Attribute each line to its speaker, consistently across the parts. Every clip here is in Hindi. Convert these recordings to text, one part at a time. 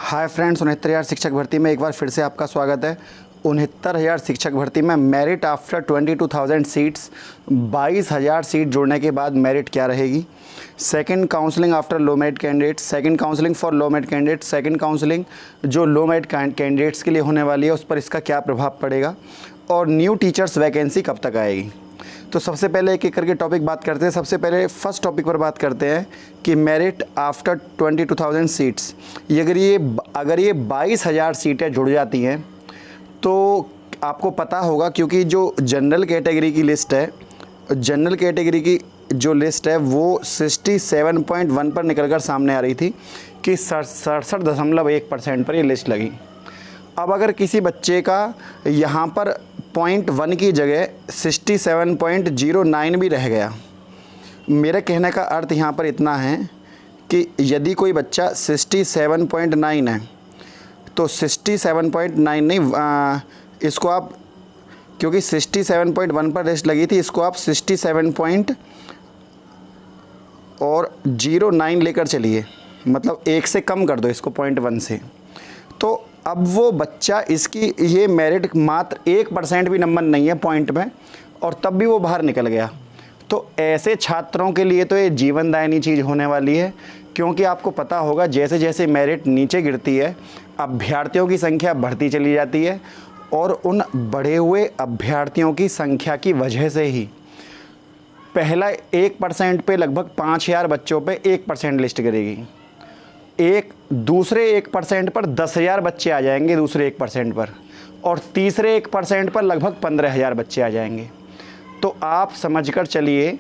Speaker 1: हाय फ्रेंड्स, 69,000 शिक्षक भर्ती में एक बार फिर से आपका स्वागत है। 69,000 शिक्षक भर्ती में मेरिट आफ्टर 22,000 सीट्स, 22,000 सीट जुड़ने के बाद मेरिट क्या रहेगी। Second counselling after low merit candidate, second counselling for low merit candidate, second counselling जो लो मेरिट कैंडिडेट्स के लिए होने वाली है उस पर इसका क्या प्रभाव पड़ेगा, और न्यू टीचर्स वैकेंसी कब तक आएगी। तो सबसे पहले एक एक करके टॉपिक बात करते हैं। सबसे पहले फर्स्ट टॉपिक पर बात करते हैं कि मेरिट आफ्टर 22,000 सीट्स, अगर ये 22,000 सीटें जुड़ जाती हैं तो आपको पता होगा, क्योंकि जो जनरल कैटेगरी की लिस्ट है, जनरल कैटेगरी की जो लिस्ट है वो 67.1 पर निकलकर सामने आ रही थी कि 67.1% पर ये लिस्ट लगी। अब अगर किसी बच्चे का यहाँ पर 0.1 की जगह 67.09 भी रह गया, मेरे कहने का अर्थ यहाँ पर इतना है कि यदि कोई बच्चा 67.9 है तो 67.9 नहीं, इसको आप, क्योंकि 67.1 पर लिस्ट लगी थी, इसको आप 67.09 लेकर चलिए, मतलब 1 से कम कर दो इसको 0.1 से। तो अब वो बच्चा, इसकी ये मेरिट मात्र 1% भी नंबर नहीं है पॉइंट में, और तब भी वो बाहर निकल गया। तो ऐसे छात्रों के लिए तो ये जीवनदायिनी चीज़ होने वाली है, क्योंकि आपको पता होगा जैसे जैसे मेरिट नीचे गिरती है अभ्यर्थियों की संख्या बढ़ती चली जाती है, और उन बढ़े हुए अभ्यर्थियों की संख्या की वजह से ही पहला 1% पे लगभग 5,000 बच्चों पे 1% लिस्ट गिरेगी, दूसरे 1% पर 10,000 बच्चे आ जाएंगे दूसरे 1% पर, और तीसरे 1% पर लगभग 15,000 बच्चे आ जाएंगे। तो आप समझकर चलिए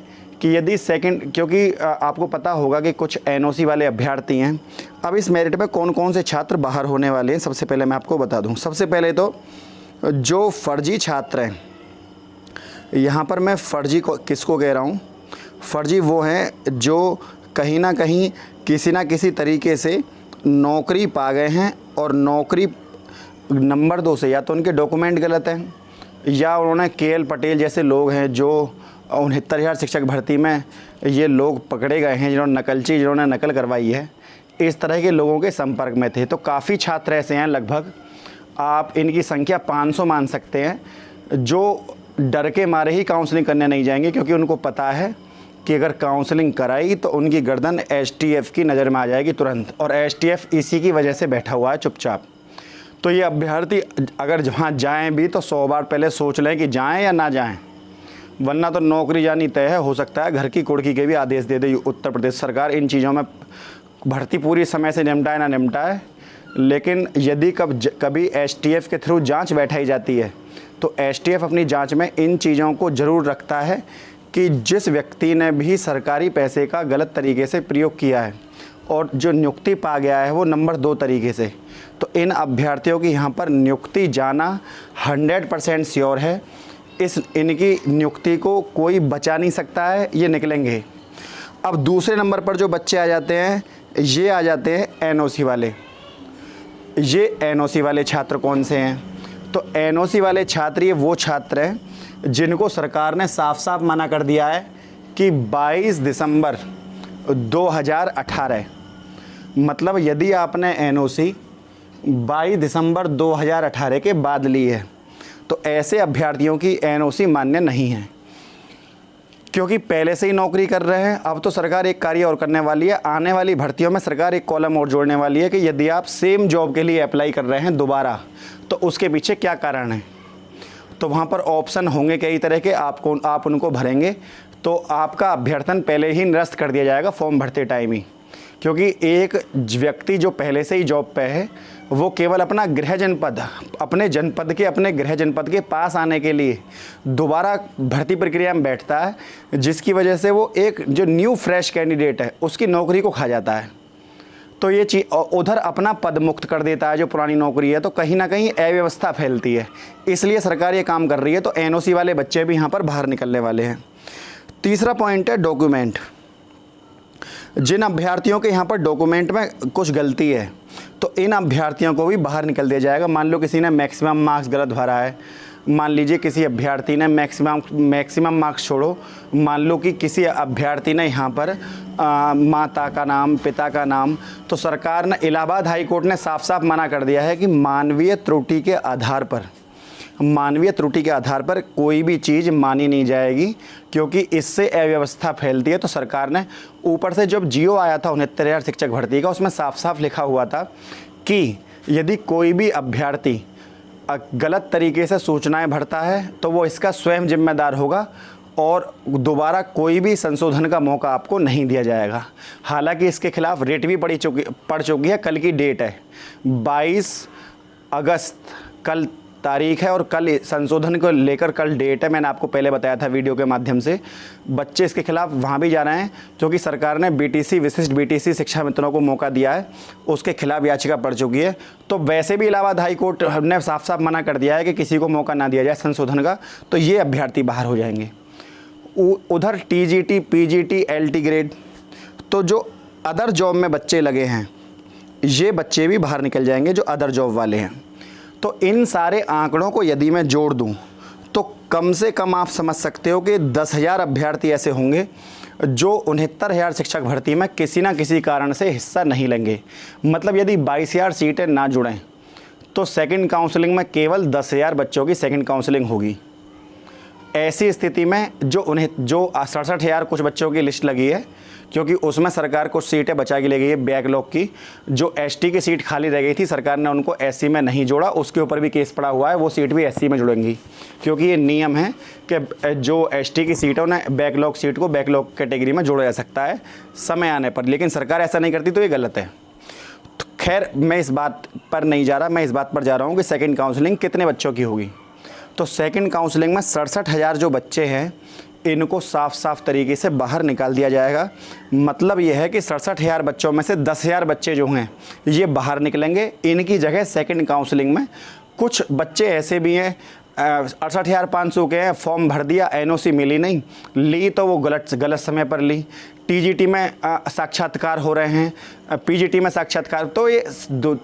Speaker 1: कि यदि सेकंड, क्योंकि आपको पता होगा कि कुछ एनओसी वाले अभ्यर्थी हैं। अब इस मेरिट में कौन कौन से छात्र बाहर होने वाले हैं, सबसे पहले मैं आपको बता दूं। सबसे पहले तो जो फर्जी छात्र हैं, यहाँ पर मैं फर्जी को किसको कह रहा हूँ, फर्जी वो हैं जो कहीं ना कहीं किसी ना किसी तरीके से नौकरी पा गए हैं, और नौकरी नंबर 2 से या तो उनके डॉक्यूमेंट गलत हैं, या उन्होंने केएल पटेल जैसे लोग हैं जो 69,000 शिक्षक भर्ती में ये लोग पकड़े गए हैं जिन्होंने नकल करवाई है, इस तरह के लोगों के संपर्क में थे। तो काफ़ी छात्र ऐसे हैं, लगभग आप इनकी संख्या 500 मान सकते हैं, जो डर के मारे ही काउंसलिंग करने नहीं जाएंगे, क्योंकि उनको पता है कि अगर काउंसलिंग कराई तो उनकी गर्दन एसटीएफ की नज़र में आ जाएगी तुरंत, और एसटीएफ इसी की वजह से बैठा हुआ है चुपचाप। तो ये अभ्यर्थी अगर जहाँ जाएं भी तो 100 बार पहले सोच लें कि जाएं या ना जाएं, वरना तो नौकरी जानी तय है। हो सकता है घर की कुर्की के भी आदेश दे दे उत्तर प्रदेश सरकार इन चीज़ों में, भर्ती पूरी समय से निपटाए ना निपटाए, लेकिन यदि कभी एसटीएफ के थ्रू जाँच बैठाई जाती है तो एसटीएफ अपनी जाँच में इन चीज़ों को ज़रूर रखता है कि जिस व्यक्ति ने भी सरकारी पैसे का गलत तरीके से प्रयोग किया है और जो नियुक्ति पा गया है वो नंबर 2 तरीके से, तो इन अभ्यर्थियों की यहाँ पर नियुक्ति जाना 100% श्योर है। इनकी नियुक्ति को कोई बचा नहीं सकता है, ये निकलेंगे। अब दूसरे नंबर पर जो बच्चे आ जाते हैं, ये आ जाते हैं एनओसी वाले। ये एनओसी वाले छात्र कौन से हैं? तो एनओसी वाले छात्र ये वो छात्र हैं जिनको सरकार ने साफ साफ मना कर दिया है कि 22 दिसंबर 2018, मतलब यदि आपने एनओसी 22 दिसंबर 2018 के बाद ली है तो ऐसे अभ्यर्थियों की एनओसी मान्य नहीं है, क्योंकि पहले से ही नौकरी कर रहे हैं। अब तो सरकार एक कार्य और करने वाली है, आने वाली भर्तियों में सरकार एक कॉलम और जोड़ने वाली है कि यदि आप सेम जॉब के लिए अप्लाई कर रहे हैं दोबारा तो उसके पीछे क्या कारण है। तो वहाँ पर ऑप्शन होंगे कई तरह के, आप उनको भरेंगे तो आपका अभ्यर्थन पहले ही निरस्त कर दिया जाएगा फॉर्म भरते टाइम ही, क्योंकि एक व्यक्ति जो पहले से ही जॉब पे है वो केवल अपने गृह जनपद के पास आने के लिए दोबारा भर्ती प्रक्रिया में बैठता है, जिसकी वजह से वो एक जो न्यू फ्रेश कैंडिडेट है उसकी नौकरी को खा जाता है। तो ये चीज़ उधर अपना पद मुक्त कर देता है जो पुरानी नौकरी है, तो कहीं ना कहीं अव्यवस्था फैलती है। इसलिए सरकार ये काम कर रही है, तो एनओसी वाले बच्चे भी यहाँ पर बाहर निकलने वाले हैं। तीसरा पॉइंट है डॉक्यूमेंट। जिन अभ्यर्थियों के यहाँ पर डॉक्यूमेंट में कुछ गलती है तो इन अभ्यर्थियों को भी बाहर निकल दिया जाएगा। मान लो किसी ने मैक्सिमम मार्क्स गलत भरा है, मान लीजिए किसी अभ्यर्थी ने मैक्सिमम मार्क्स छोड़ो, मान लो कि किसी अभ्यर्थी ने यहाँ पर माता का नाम, पिता का नाम। तो सरकार ने, इलाहाबाद हाई कोर्ट ने साफ साफ मना कर दिया है कि मानवीय त्रुटि के आधार पर कोई भी चीज़ मानी नहीं जाएगी, क्योंकि इससे अव्यवस्था फैलती है। तो सरकार ने, ऊपर से जब जियो आया था 69,000 शिक्षक भर्ती का, उसमें साफ साफ लिखा हुआ था कि यदि कोई भी अभ्यर्थी गलत तरीके से सूचनाएं भरता है तो वो इसका स्वयं जिम्मेदार होगा और दोबारा कोई भी संशोधन का मौका आपको नहीं दिया जाएगा। हालांकि इसके खिलाफ रेट भी पड़ चुकी है। कल की डेट है 22 अगस्त, कल तारीख है और कल संशोधन को लेकर कल डेट है। मैंने आपको पहले बताया था वीडियो के माध्यम से। बच्चे इसके खिलाफ वहाँ भी जा रहे हैं क्योंकि सरकार ने बीटीसी, विशिष्ट बीटीसी शिक्षा मित्रों को मौका दिया है, उसके खिलाफ याचिका पड़ चुकी है। तो वैसे भी इलाहाबाद हाई कोर्ट ने साफ साफ मना कर दिया है कि किसी को मौका ना दिया जाए संशोधन का, तो ये अभ्यर्थी बाहर हो जाएंगे। उधर टीजीटी, पीजीटी, एलटी ग्रेड, तो जो अदर जॉब में बच्चे लगे हैं ये बच्चे भी बाहर निकल जाएंगे जो अदर जॉब वाले हैं। तो इन सारे आंकड़ों को यदि मैं जोड़ दूं तो कम से कम आप समझ सकते हो कि 10,000 अभ्यर्थी ऐसे होंगे जो 69,000 शिक्षक भर्ती में किसी ना किसी कारण से हिस्सा नहीं लेंगे। मतलब यदि 22,000 सीटें ना जुड़ें तो सेकंड काउंसलिंग में केवल 10,000 बच्चों की सेकंड काउंसलिंग होगी। ऐसी स्थिति में जो 67,000 कुछ बच्चों की लिस्ट लगी है, क्योंकि उसमें सरकार कुछ सीटें बचा के ले गई है बैकलॉग की। जो एसटी की सीट खाली रह गई थी, सरकार ने उनको एससी में नहीं जोड़ा, उसके ऊपर भी केस पड़ा हुआ है, वो सीट भी एससी में जुड़ेंगी। क्योंकि ये नियम है कि जो एसटी की सीट है उन्हें बैकलॉग सीट को बैकलॉग कैटेगरी में जोड़ा जा सकता है समय आने पर, लेकिन सरकार ऐसा नहीं करती तो ये गलत है। तो खैर मैं इस बात पर नहीं जा रहा, मैं इस बात पर जा रहा हूँ कि सेकेंड काउंसलिंग कितने बच्चों की होगी। तो सेकंड काउंसलिंग में 67,000 जो बच्चे हैं इनको साफ साफ तरीके से बाहर निकाल दिया जाएगा। मतलब ये है कि 67,000 बच्चों में से 10,000 बच्चे जो हैं ये बाहर निकलेंगे। इनकी जगह सेकंड काउंसलिंग में कुछ बच्चे ऐसे भी हैं 68,500 के हैं, फॉर्म भर दिया, एनओसी मिली नहीं, ली तो वो गलत समय पर ली। टीजीटी में साक्षात्कार हो रहे हैं, पीजीटी में साक्षात्कार। तो ये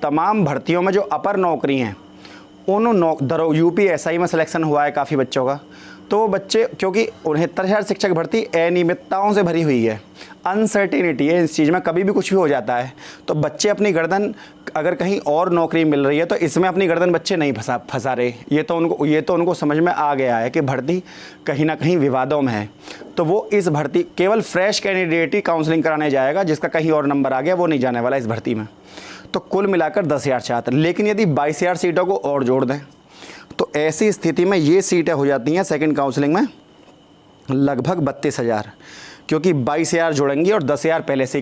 Speaker 1: तमाम भर्तियों में जो अपर नौकरी हैं उन यूपीएसआई में सिलेक्शन हुआ है काफ़ी बच्चों का। तो वो बच्चे, क्योंकि 69,000 शिक्षक भर्ती अनियमितताओं से भरी हुई है, अनसर्टेनिटी है इस चीज़ में, कभी भी कुछ भी हो जाता है। तो बच्चे अपनी गर्दन, अगर कहीं और नौकरी मिल रही है तो इसमें अपनी गर्दन बच्चे नहीं फंसा रहे। ये तो उनको समझ में आ गया है कि भर्ती कहीं ना कहीं विवादों में है। तो वो इस भर्ती केवल फ्रेश कैंडिडेट ही काउंसलिंग कराने जाएगा, जिसका कहीं और नंबर आ गया वो नहीं जाने वाला इस भर्ती में। तो कुल मिलाकर 10,000 छात्र। लेकिन यदि 22,000 सीटों को और जोड़ दें तो ऐसी स्थिति में ये सीटें हो जाती हैं सेकंड काउंसलिंग में लगभग 32,000, क्योंकि 22,000 जुड़ेंगी और 10,000 पहले से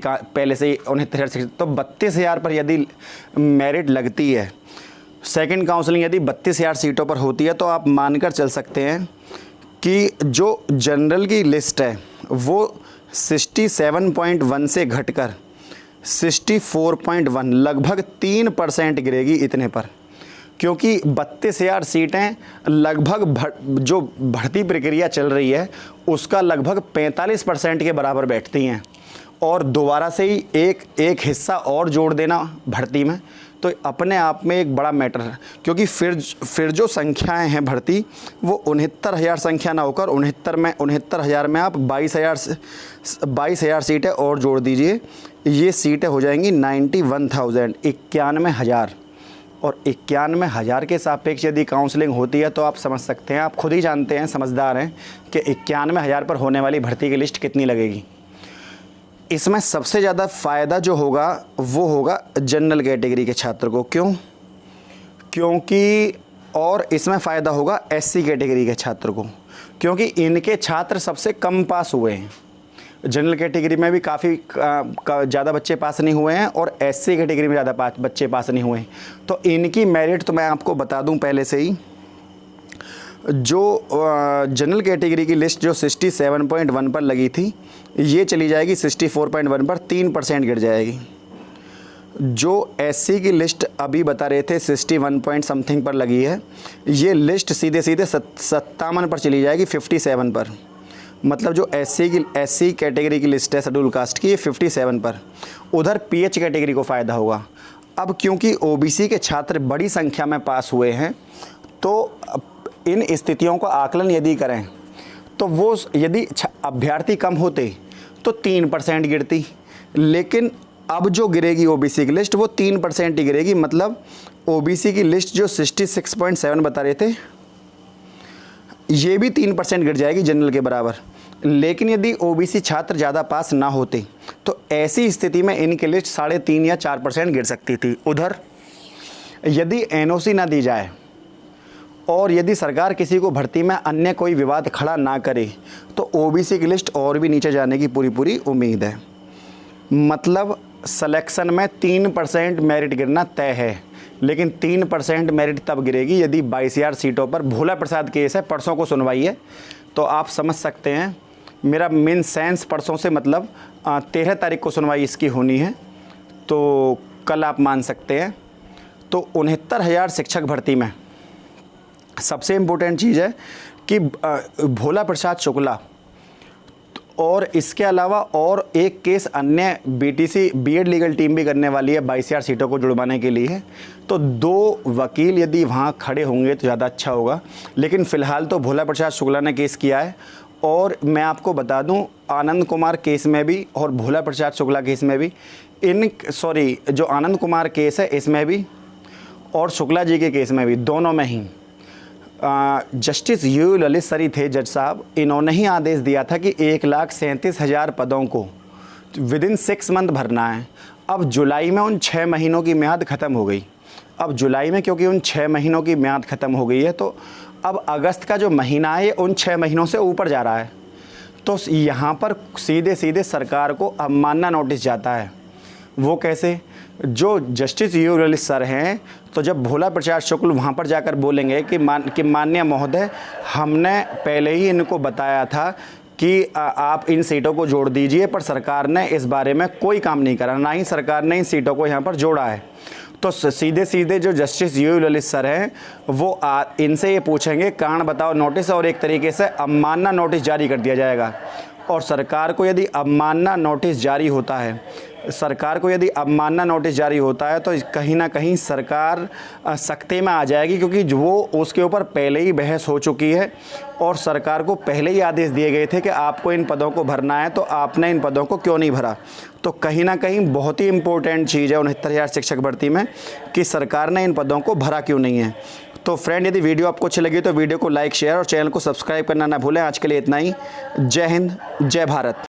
Speaker 1: ही 69,000 सीट। तो 32,000 पर यदि मेरिट लगती है, सेकंड काउंसलिंग यदि 32,000 सीटों पर होती है, तो आप मानकर चल सकते हैं कि जो जनरल की लिस्ट है वो 67.1 से घटकर 64.1, लगभग 3% गिरेगी इतने पर। क्योंकि 32,000 सीटें लगभग जो भर्ती प्रक्रिया चल रही है उसका लगभग 45% के बराबर बैठती हैं, और दोबारा से ही एक हिस्सा और जोड़ देना भर्ती में तो अपने आप में एक बड़ा मैटर है। क्योंकि फिर जो संख्याएं हैं भर्ती वो 69,000 संख्या ना होकर 69,000 में आप 22,000 सीटें और जोड़ दीजिए, ये सीटें हो जाएंगी 91,000, 91,000। और 91,000 के सापेक्ष यदि काउंसलिंग होती है तो आप समझ सकते हैं, आप खुद ही जानते हैं, समझदार हैं कि 91,000 पर होने वाली भर्ती की लिस्ट कितनी लगेगी। इसमें सबसे ज़्यादा फ़ायदा जो होगा वो होगा जनरल कैटेगरी के छात्र को। क्योंकि और इसमें फ़ायदा होगा एससी कैटेगरी के छात्र को, क्योंकि इनके छात्र सबसे कम पास हुए हैं। जनरल कैटेगरी में भी काफ़ी ज़्यादा बच्चे पास नहीं हुए हैं और एससी कैटेगरी में ज़्यादा बच्चे पास नहीं हुए हैं। तो इनकी मेरिट तो मैं आपको बता दूं पहले से ही, जो जनरल कैटेगरी की लिस्ट जो 67.1 पर लगी थी ये चली जाएगी 64.1 पर, 3% गिर जाएगी। जो एससी की लिस्ट अभी बता रहे थे 61 पॉइंट समथिंग पर लगी है, ये लिस्ट सीधे 57 पर चली जाएगी 57 पर। मतलब जो एससी कैटेगरी की लिस्ट है शेड्यूल कास्ट की, ये 57 पर। उधर पीएच कैटेगरी को फ़ायदा होगा। अब क्योंकि ओबीसी के छात्र बड़ी संख्या में पास हुए हैं तो इन स्थितियों का आकलन यदि करें तो वो यदि अभ्यर्थी कम होते तो 3% गिरती। लेकिन अब जो गिरेगी ओबीसी की लिस्ट वो 3% ही गिरेगी। मतलब ओबीसी की लिस्ट जो 66.7 बता रहे थे, ये भी 3% गिर जाएगी जनरल के बराबर। लेकिन यदि ओबीसी छात्र ज़्यादा पास ना होते तो ऐसी स्थिति में इनकी लिस्ट 3.5 या 4% गिर सकती थी। उधर यदि एनओसी ना दी जाए और यदि सरकार किसी को भर्ती में अन्य कोई विवाद खड़ा ना करे तो ओबीसी की लिस्ट और भी नीचे जाने की पूरी उम्मीद है। मतलब सिलेक्शन में 3% मेरिट गिरना तय है। लेकिन 3% मेरिट तब गिरेगी यदि 22,000 सीटों पर भोला प्रसाद केस है, परसों को सुनवाई है। तो आप समझ सकते हैं, मेरा मेन सेंस परसों से मतलब 13 तारीख को सुनवाई इसकी होनी है, तो कल आप मान सकते हैं। तो 69,000 शिक्षक भर्ती में सबसे इम्पोर्टेंट चीज़ है कि भोला प्रसाद शुक्ला और इसके अलावा और एक केस अन्य बीटीसी बीएड लीगल टीम भी करने वाली है 22,000 सीटों को जुड़वाने के लिए। तो 2 वकील यदि वहाँ खड़े होंगे तो ज़्यादा अच्छा होगा। लेकिन फ़िलहाल तो भोला प्रसाद शुक्ला ने केस किया है। और मैं आपको बता दूं, आनंद कुमार केस में भी और भोला प्रसाद शुक्ला केस में भी जो आनंद कुमार केस है इसमें भी और शुक्ला जी के केस में भी, दोनों में ही जस्टिस यू ललित सरी थे जज साहब, इन्होंने ही आदेश दिया था कि 1,37,000 पदों को विदिन 6 मंथ भरना है। अब जुलाई में उन 6 महीनों की म्याद ख़त्म हो गई। अब जुलाई में क्योंकि उन 6 महीनों की म्याद ख़त्म हो गई है तो अब अगस्त का जो महीना है उन 6 महीनों से ऊपर जा रहा है। तो यहाँ पर सीधे सरकार को अवमानना नोटिस जाता है। वो कैसे? जो जस्टिस यू ललित सर हैं, तो जब भोला प्रसाद शुक्ल वहाँ पर जाकर बोलेंगे कि माननीय महोदय, हमने पहले ही इनको बताया था कि आप इन सीटों को जोड़ दीजिए, पर सरकार ने इस बारे में कोई काम नहीं करा, ना ही सरकार ने इन सीटों को यहाँ पर जोड़ा है। तो सीधे जो जस्टिस यू ललित सर हैं वो इनसे ये पूछेंगे कारण बताओ नोटिस, और एक तरीके से अवमानना नोटिस जारी कर दिया जाएगा। और सरकार को यदि अवमानना नोटिस जारी होता है तो कहीं ना कहीं सरकार सख्ती में आ जाएगी, क्योंकि वो उसके ऊपर पहले ही बहस हो चुकी है और सरकार को पहले ही आदेश दिए गए थे कि आपको इन पदों को भरना है, तो आपने इन पदों को क्यों नहीं भरा। तो कहीं ना कहीं बहुत ही इम्पोर्टेंट चीज़ है 69,000 शिक्षक भर्ती में कि सरकार ने इन पदों को भरा क्यों नहीं है। तो फ्रेंड, यदि वीडियो आपको अच्छी लगी तो वीडियो को लाइक, शेयर और चैनल को सब्सक्राइब करना ना भूलें। आज के लिए इतना ही। जय हिंद, जय भारत।